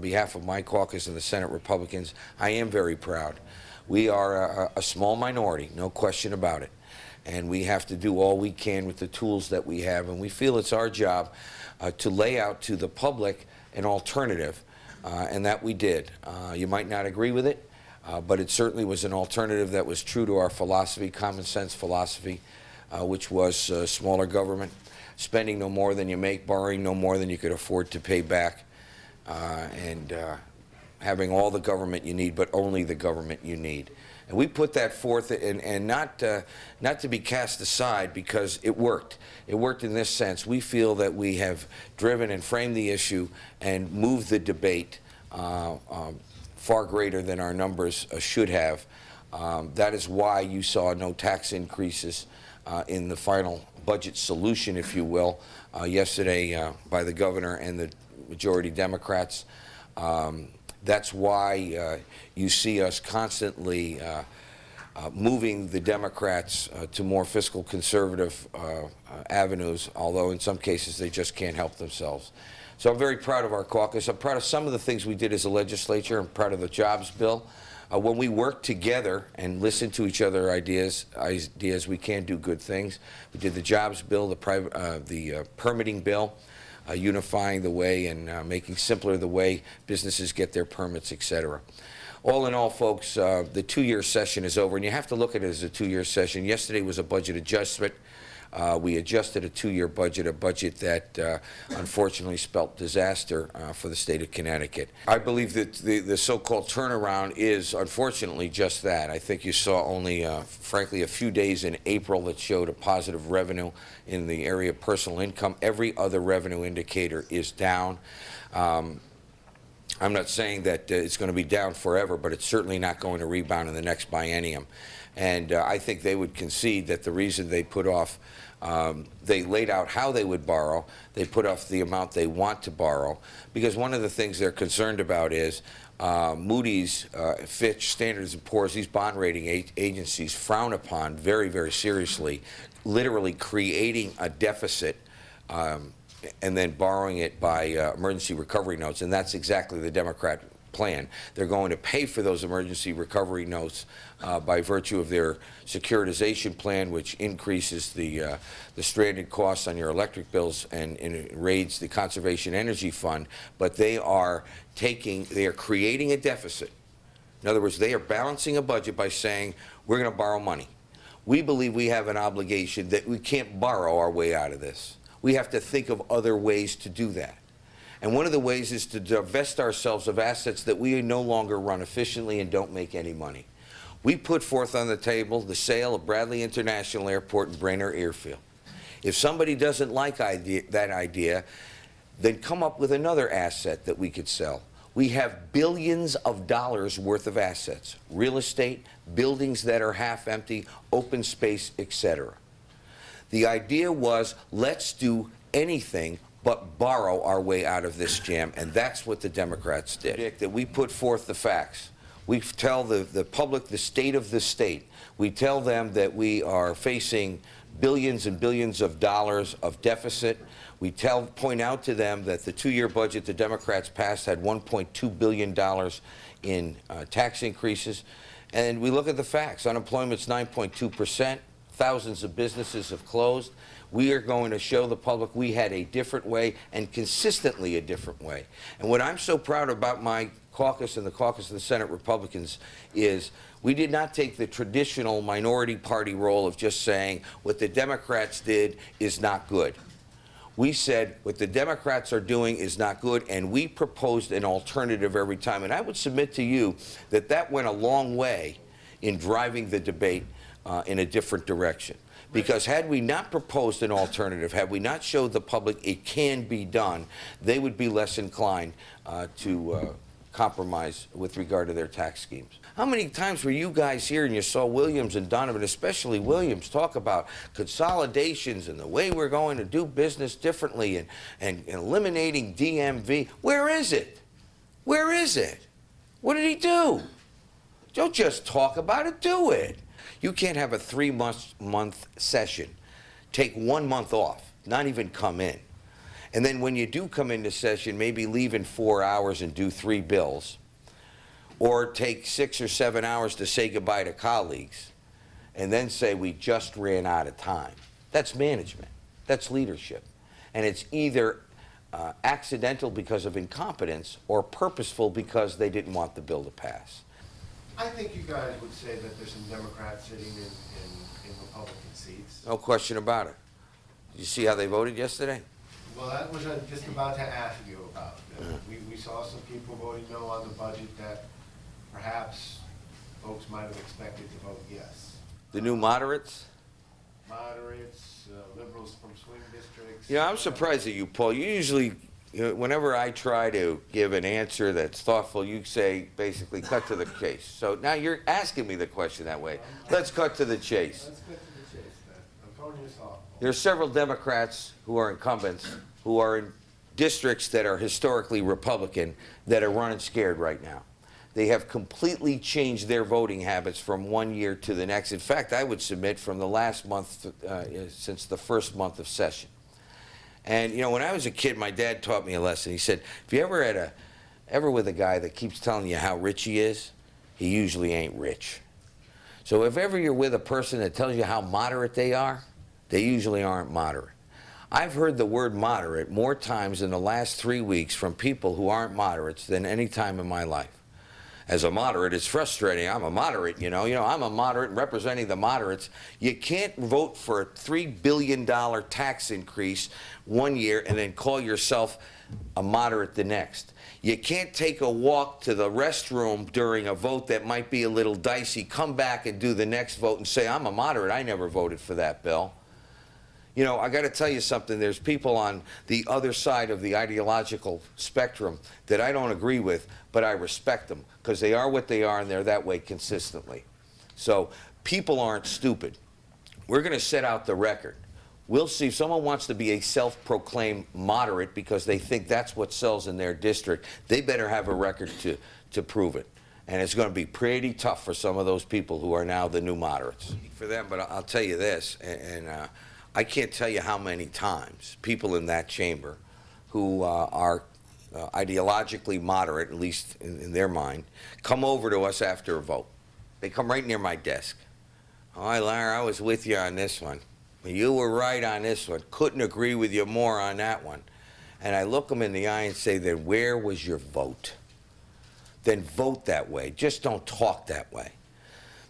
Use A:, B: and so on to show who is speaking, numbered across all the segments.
A: behalf of my caucus and the Senate Republicans, I am very proud. We are a small minority, no question about it. And we have to do all we can with the tools that we have. And we feel it's our job to lay out to the public an alternative. And that we did. You might not agree with it, but it certainly was an alternative that was true to our philosophy, common sense philosophy, which was smaller government, spending no more than you make, borrowing no more than you could afford to pay back, and having all the government you need, but only the government you need. And we put that forth, and not to be cast aside, because it worked. It worked in this sense. We feel that we have driven and framed the issue and moved the debate far greater than our numbers should have. That is why you saw no tax increases in the final budget solution, if you will, yesterday by the governor and the majority Democrats. That's why you see us constantly moving the Democrats to more fiscal conservative avenues, although in some cases they just can't help themselves. So I'm very proud of our caucus. I'm proud of some of the things we did as a legislature. I'm proud of the jobs bill. When we work together and listen to each other's ideas, we can do good things. We did the jobs bill, the permitting bill, unifying the way and making simpler the way businesses get their permits, et cetera. All in all, folks, the two-year session is over, and you have to look at it as a two-year session. Yesterday was a budget adjustment. We adjusted a two-year budget, a budget that unfortunately spelt disaster for the state of Connecticut. I believe that the so-called turnaround is unfortunately just that. I think you saw only, frankly, a few days in April that showed a positive revenue in the area of personal income. Every other revenue indicator is down. I'm not saying that it's going to be down forever, but it's certainly not going to rebound in the next biennium. And I think they would concede that the reason they put off, they laid out how they would borrow, they put off the amount they want to borrow, because one of the things they're concerned about is Moody's, Fitch, Standard & Poor's, these bond rating agencies frown upon very, very seriously, literally creating a deficit and then borrowing it by emergency recovery notes, and that's exactly the Democrat plan. They're going to pay for those emergency recovery notes by virtue of their securitization plan, which increases the stranded costs on your electric bills and raids the Conservation Energy Fund. But they are creating a deficit. In other words, they are balancing a budget by saying, we're going to borrow money. We believe we have an obligation that we can't borrow our way out of this. We have to think of other ways to do that. And one of the ways is to divest ourselves of assets that we no longer run efficiently and don't make any money. We put forth on the table the sale of Bradley International Airport and Brainerd Airfield. If somebody doesn't like that idea, then come up with another asset that we could sell. We have billions of dollars worth of assets, real estate, buildings that are half empty, open space, etc. The idea was, let's do anything but borrow our way out of this jam, and that's what the Democrats did. That we put forth the facts. We tell the public the state of the state. We tell them that we are facing billions and billions of dollars of deficit. We point out to them that the two-year budget the Democrats passed had $1.2 billion in tax increases. And we look at the facts. Unemployment's 9.2%. Thousands of businesses have closed. We are going to show the public we had a different way, and consistently a different way. And what I'm so proud about my caucus and the caucus of the Senate Republicans is we did not take the traditional minority party role of just saying what the Democrats did is not good. We said what the Democrats are doing is not good, and we proposed an alternative every time. And I would submit to you that that went a long way in driving the debate in a different direction. Because had we not proposed an alternative, had we not showed the public it can be done, they would be less inclined to compromise with regard to their tax schemes. How many times were you guys here and you saw Williams and Donovan, especially Williams, talk about consolidations and the way we're going to do business differently and eliminating DMV? Where is it? Where is it? What did he do? Don't just talk about it, do it. You can't have a 3-month session, take 1 month off, not even come in, And then when you do come into session, maybe leave in 4 hours and do 3 bills, or take 6 or 7 hours to say goodbye to colleagues, and then say we just ran out of time. That's management. That's leadership. And it's either accidental because of incompetence or purposeful because they didn't want the bill to pass.
B: I think you guys would say that there's some Democrats sitting in Republican seats.
A: No question about it. Did you see how they voted yesterday?
B: Well, that was just about to ask you about. We saw some people voting no on the budget that perhaps folks might have expected to vote yes.
A: The new moderates?
B: Moderates, liberals from swing districts.
A: You know, I'm surprised at you, Paul. You usually, whenever I try to give an answer that's thoughtful, you say basically cut to the chase. So now you're asking me the question that way. Let's cut to the chase.
B: Let's get to the chase then. I'm throwing you a softball.
A: There are several Democrats who are incumbents who are in districts that are historically Republican that are running scared right now. They have completely changed their voting habits from one year to the next. In fact, I would submit from the last month, since the first month of session. And, you know, when I was a kid, my dad taught me a lesson. He said, if you ever with a guy that keeps telling you how rich he is, he usually ain't rich. So if ever you're with a person that tells you how moderate they are, they usually aren't moderate. I've heard the word moderate more times in the last 3 weeks from people who aren't moderates than any time in my life. As a moderate, it's frustrating. I'm a moderate, you know, I'm a moderate representing the moderates. You can't vote for a $3 billion tax increase one year and then call yourself a moderate the next. You can't take a walk to the restroom during a vote that might be a little dicey, come back and do the next vote and say, I'm a moderate, I never voted for that bill. You know, I got to tell you something. There's people on the other side of the ideological spectrum that I don't agree with, but I respect them because they are what they are and they're that way consistently. So people aren't stupid. We're going to set out the record. We'll see if someone wants to be a self-proclaimed moderate because they think that's what sells in their district. They better have a record to prove it. And it's going to be pretty tough for some of those people who are now the new moderates. For them, but I'll tell you this, and I can't tell you how many times people in that chamber who are ideologically moderate, at least in their mind, come over to us after a vote. They come right near my desk. Oh, Larry, I was with you on this one. You were right on this one. Couldn't agree with you more on that one. And I look them in the eye and say, then where was your vote? Then vote that way. Just don't talk that way.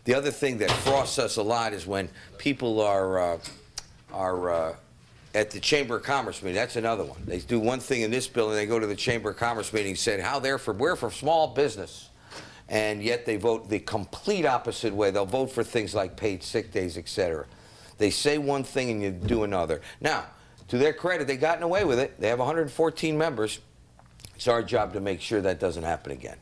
A: The other thing that frosts us a lot is when people are at the Chamber of Commerce meeting. That's another one. They do one thing in this bill and they go to the Chamber of Commerce meeting and say, we're for small business. And yet they vote the complete opposite way. They'll vote for things like paid sick days, etc. They say one thing and you do another. Now, to their credit, they've gotten away with it. They have 114 members. It's our job to make sure that doesn't happen again.